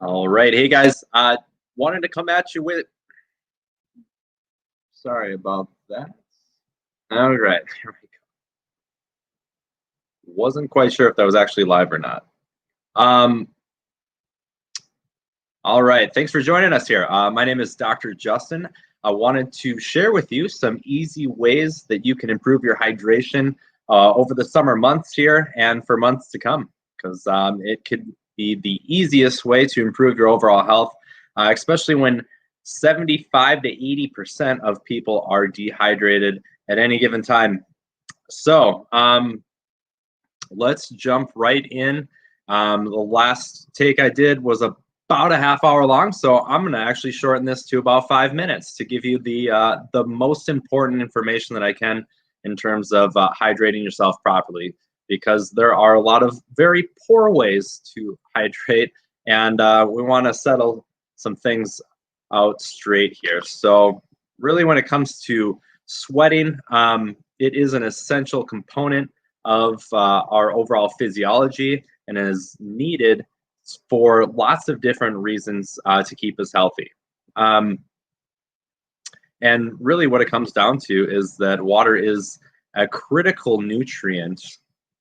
All right. Hey guys, wanted to come at you with, sorry about that. All right. Here we go. Wasn't quite sure if that was actually live or not. Um, all right. Thanks for joining us here. My name is Dr. Justin. I wanted to share with you some easy ways that you can improve your hydration over the summer months here and for months to come, because it could be the easiest way to improve your overall health, especially when 75 to 80% of people are dehydrated at any given time. So let's jump right in. The last take I did was about a half hour long, so I'm going to actually shorten this to about 5 minutes to give you the most important information that I can in terms of hydrating yourself properly, because there are a lot of very poor ways to hydrate, and we want to settle some things out straight here. So really, when it comes to sweating, it is an essential component of our overall physiology and is needed for lots of different reasons to keep us healthy. And really what it comes down to is that water is a critical nutrient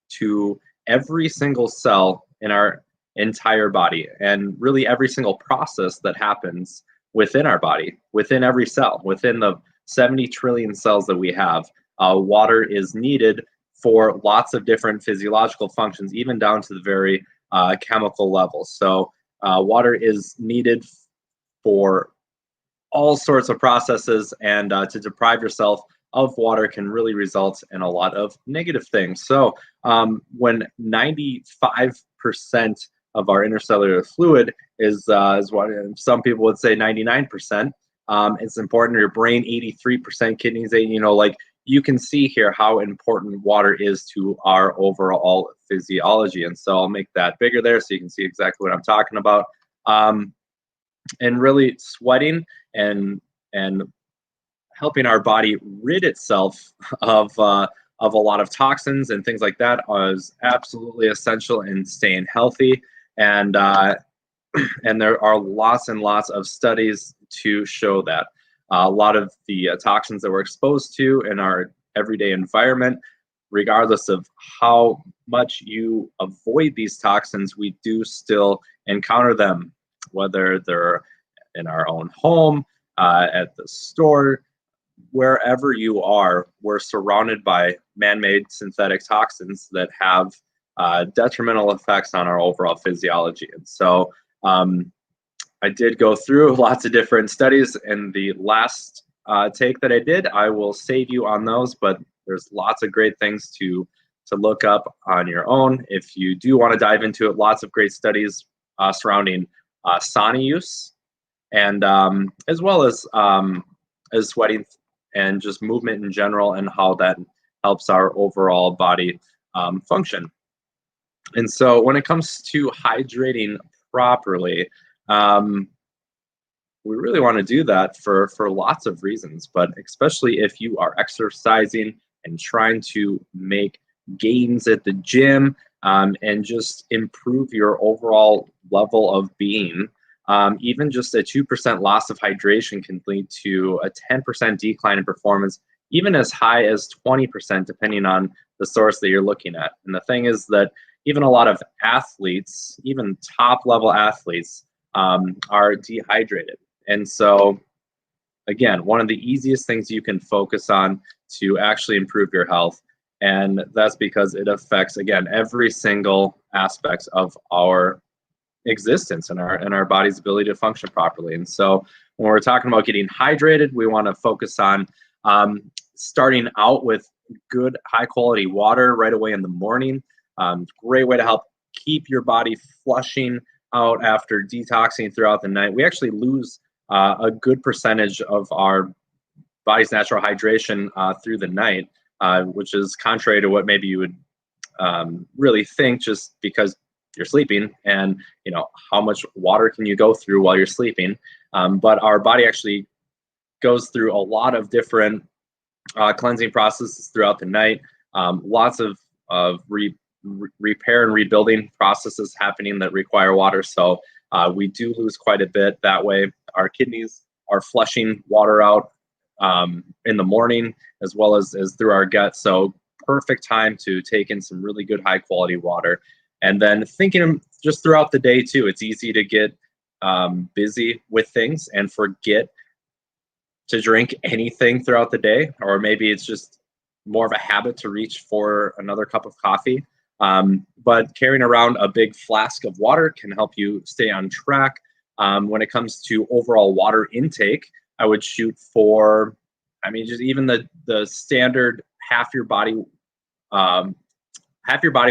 to every single cell in our entire body, and really every single process that happens within our body, within every cell, within the 70 trillion cells that we have. Water is needed for lots of different physiological functions, even down to the very chemical levels. So water is needed for all sorts of processes, and to deprive yourself of water can really result in a lot of negative things. So when 95% of our intercellular fluid is what some people would say 99%, it's important to your brain, 83% kidneys, like you can see here how important water is to our overall physiology. And so I'll make that bigger there so you can see exactly what I'm talking about. And really sweating and helping our body rid itself of a lot of toxins and things like that is absolutely essential in staying healthy. And there are lots and lots of studies to show that. A lot of the toxins that we're exposed to in our everyday environment, regardless of how much you avoid these toxins, we do still encounter them, whether they're in our own home, at the store, wherever you are. We're surrounded by man-made synthetic toxins that have detrimental effects on our overall physiology. And so I did go through lots of different studies in the last take that I did. I will save you on those, but there's lots of great things to look up on your own if you do want to dive into it. Lots of great studies surrounding sauna use, and as well as sweating and just movement in general, and how that helps our overall body function. And so when it comes to hydrating properly, we really want to do that for lots of reasons, but especially if you are exercising and trying to make gains at the gym, and just improve your overall level of being. Even just a 2% loss of hydration can lead to a 10% decline in performance, even as high as 20%, depending on the source that you're looking at. And the thing is that even a lot of athletes, even top level athletes, are dehydrated. And so, again, one of the easiest things you can focus on to actually improve your health, and that's because it affects, again, every single aspect of our existence and our body's ability to function properly. And so when we're talking about getting hydrated, we want to focus on starting out with good high quality water right away in the morning. Great way to help keep your body flushing out after detoxing throughout the night. We actually lose a good percentage of our body's natural hydration through the night, which is contrary to what maybe you would really think, just because you're sleeping, and how much water can you go through while you're sleeping. But our body actually goes through a lot of different cleansing processes throughout the night. Lots of repair and rebuilding processes happening that require water. So We do lose quite a bit that way. Our kidneys are flushing water out in the morning as well as through our gut. So perfect time to take in some really good high quality water. And then thinking just throughout the day too, it's easy to get busy with things and forget to drink anything throughout the day, or maybe it's just more of a habit to reach for another cup of coffee. But carrying around a big flask of water can help you stay on track. When it comes to overall water intake, I would shoot for, I mean, just even the standard half your body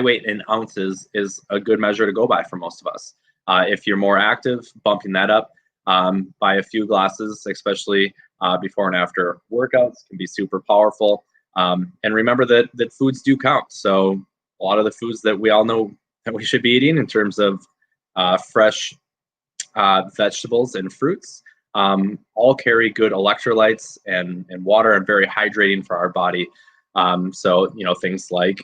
weight in ounces is a good measure to go by for most of us. If you're more active, bumping that up by a few glasses, especially before and after workouts, can be super powerful. And remember that foods do count. So a lot of the foods that we all know that we should be eating in terms of fresh vegetables and fruits all carry good electrolytes and water and very hydrating for our body. So, things like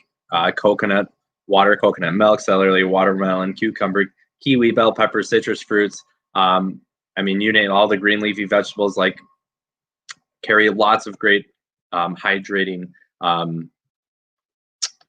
coconut water, coconut milk, celery, watermelon, cucumber, kiwi, bell pepper, citrus fruits. You name all the green leafy vegetables like carry lots of great hydrating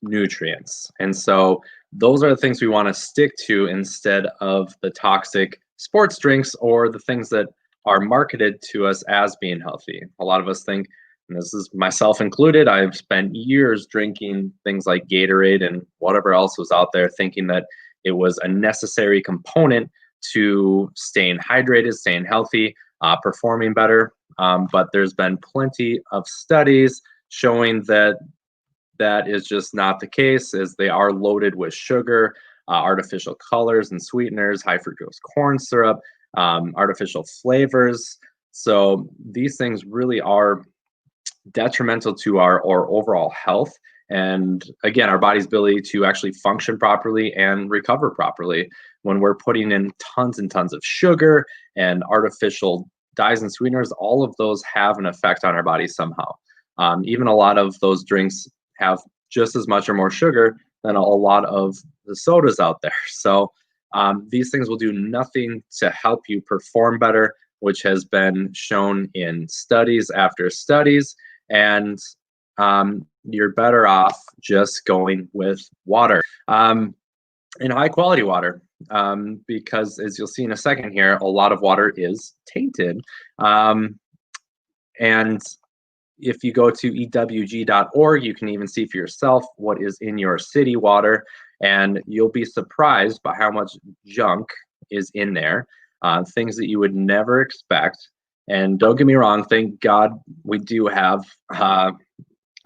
nutrients. And so those are the things we want to stick to instead of the toxic sports drinks or the things that are marketed to us as being healthy. A lot of us think, and this is myself included, I've spent years drinking things like Gatorade and whatever else was out there, thinking that it was a necessary component to staying hydrated, staying healthy, performing better. But there's been plenty of studies showing that that is just not the case, as they are loaded with sugar, artificial colors and sweeteners, high fructose corn syrup, artificial flavors. So these things really are detrimental to our overall health. And again, our body's ability to actually function properly and recover properly. When we're putting in tons and tons of sugar and artificial dyes and sweeteners, all of those have an effect on our body somehow. Even a lot of those drinks have just as much or more sugar than a lot of the sodas out there. So these things will do nothing to help you perform better, which has been shown in studies after studies. And you're better off just going with water, and high quality water, because as you'll see in a second here, a lot of water is tainted. And if you go to ewg.org, you can even see for yourself what is in your city water, and you'll be surprised by how much junk is in there, things that you would never expect. And don't get me wrong, thank God we do have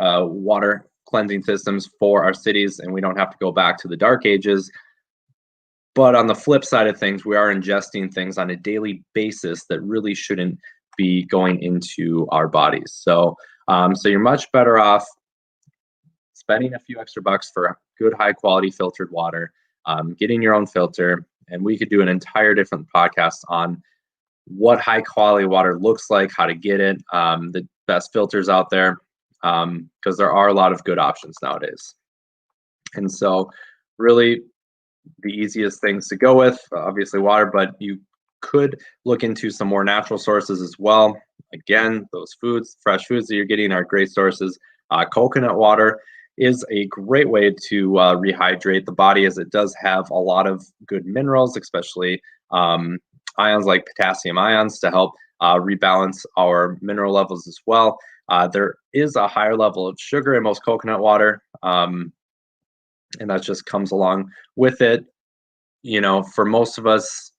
water cleansing systems for our cities, and we don't have to go back to the dark ages. But on the flip side of things, we are ingesting things on a daily basis that really shouldn't be going into our bodies. So you're much better off spending a few extra bucks for good, high quality filtered water, getting your own filter. And we could do an entire different podcast on what high quality water looks like, how to get it, the best filters out there, because there are a lot of good options nowadays. And so really the easiest things to go with, obviously water, but you could look into some more natural sources as well. Again, those foods, fresh foods that you're getting are great sources. Coconut water is a great way to rehydrate the body, as it does have a lot of good minerals, especially ions like potassium ions to help rebalance our mineral levels as well. There is a higher level of sugar in most coconut water, and that just comes along with it. For most of us,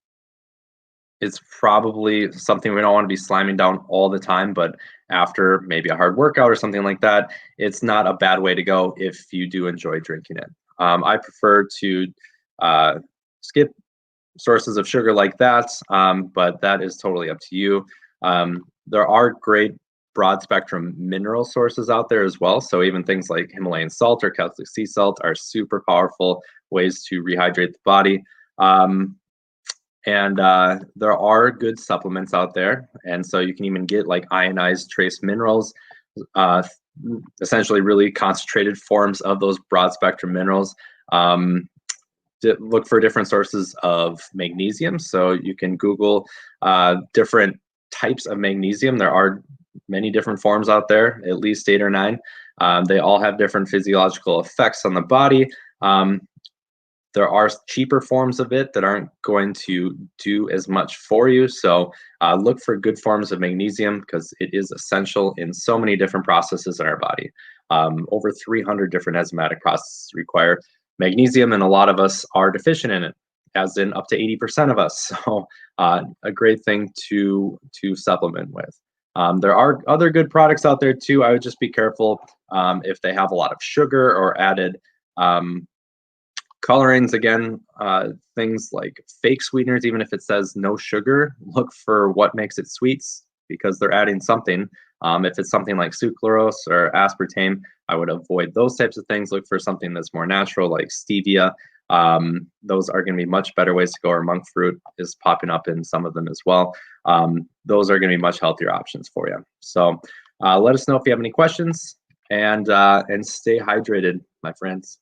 it's probably something we don't want to be slamming down all the time, but after maybe a hard workout or something like that, it's not a bad way to go if you do enjoy drinking it. I prefer to skip sources of sugar like that, but that is totally up to you. There are great broad spectrum mineral sources out there as well. So even things like Himalayan salt or Celtic sea salt are super powerful ways to rehydrate the body. And there are good supplements out there. And so you can even get like ionized trace minerals, essentially really concentrated forms of those broad spectrum minerals. look for different sources of magnesium. So you can Google different types of magnesium. There are many different forms out there, at least 8 or 9. They all have different physiological effects on the body. There are cheaper forms of it that aren't going to do as much for you. So look for good forms of magnesium because it is essential in so many different processes in our body. Over 300 different enzymatic processes require magnesium, and a lot of us are deficient in it, as in up to 80% of us. So a great thing to supplement with. There are other good products out there too. I would just be careful if they have a lot of sugar or added colorings. Again, things like fake sweeteners, even if it says no sugar, look for what makes it sweets because they're adding something. If it's something like sucralose or aspartame, I would avoid those types of things. Look for something that's more natural, like stevia. Those are going to be much better ways to go, or monk fruit is popping up in some of them as well. Those are going to be much healthier options for you. So let us know if you have any questions, and stay hydrated, my friends.